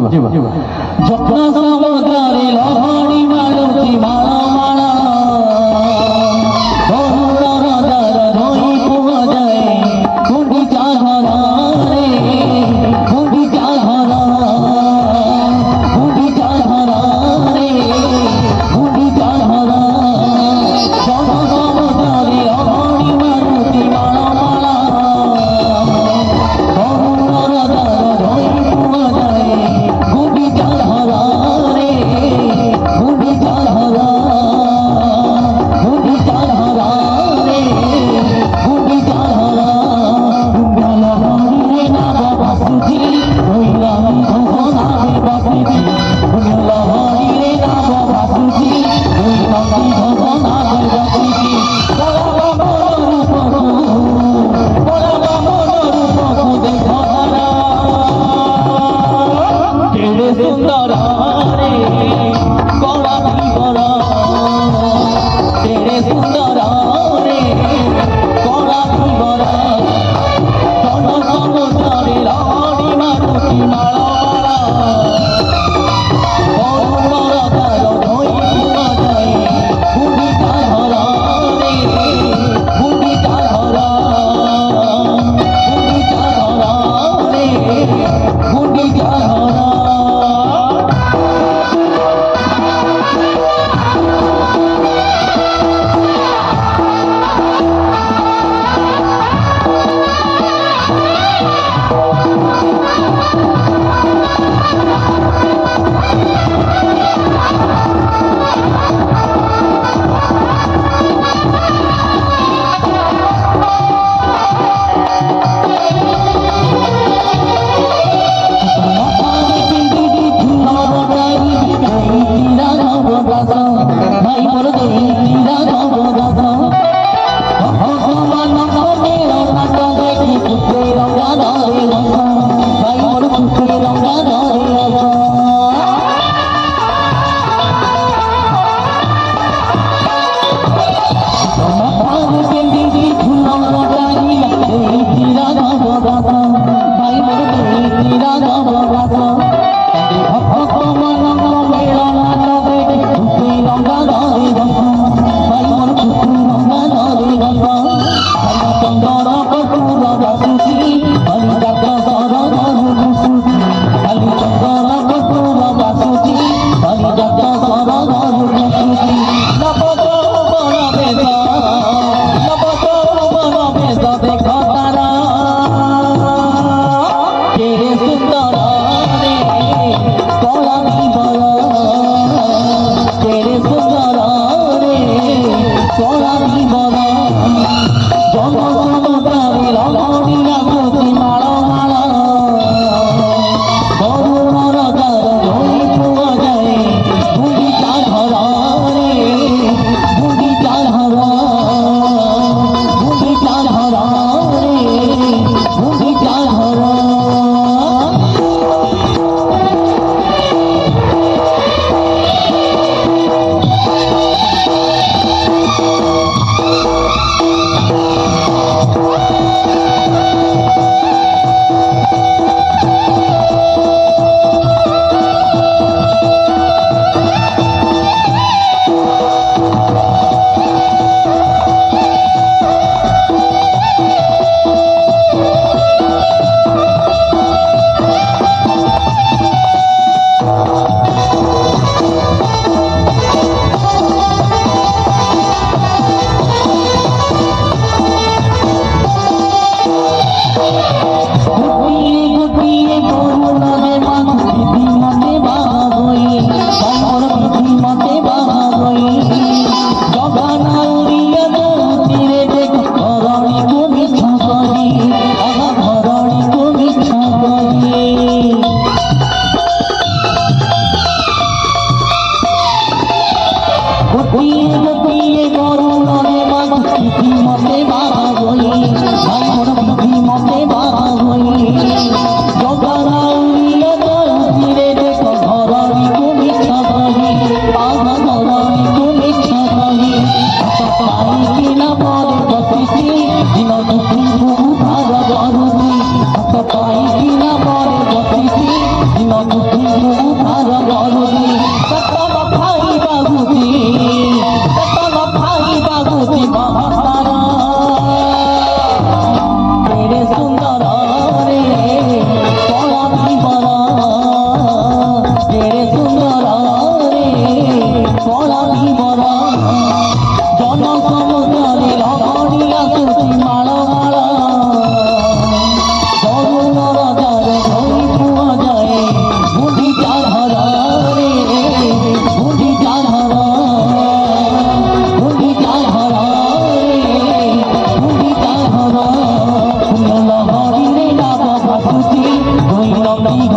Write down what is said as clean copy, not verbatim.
যত্ন সমুদ্রে লহড়ি মালতি মালা মালা বহুর রাজার ধই পুয়া যায় গুন্ডিচা ঘরা রে গুন্ডিচা ঘরা গুন্ডিচা ঘরা রে গুন্ডিচা ঘরা যত্ন সমুদ্রে লহড়ি মালতি মালা মালা বহুর রাজার ধই পুয়া যায় গুন্ডিচা ঘরা রে গুন্ডিচা ঘরা গুন্ডিচা ঘরা রে গুন্ডিচা ঘরা গুন্ডালা হরি না বাবা সুধি হইলা ভগনা রে বাসিদি গুন্ডালা হরি না বাবা সুধি হইলা ভগনা রে বাসিদি বলা বাবা রূপ বলা বাবা রূপ দেখারা तेरे सुंदर रे बड़ा भी बड़ा तेरे सुंदर रे बड़ा भी बड़ा दोनों समुद्रे लाड़ी मारुति माला माला तार धोई पुआ जाए गुंडिचा घरा रे गुंडिचा घरा रे गुंडिचा घरा ভাই বলো তো ভগবান দেখি পুত্রে রঙা ধরে ভাই বলো পুত্রে রঙা ধরে রঙিন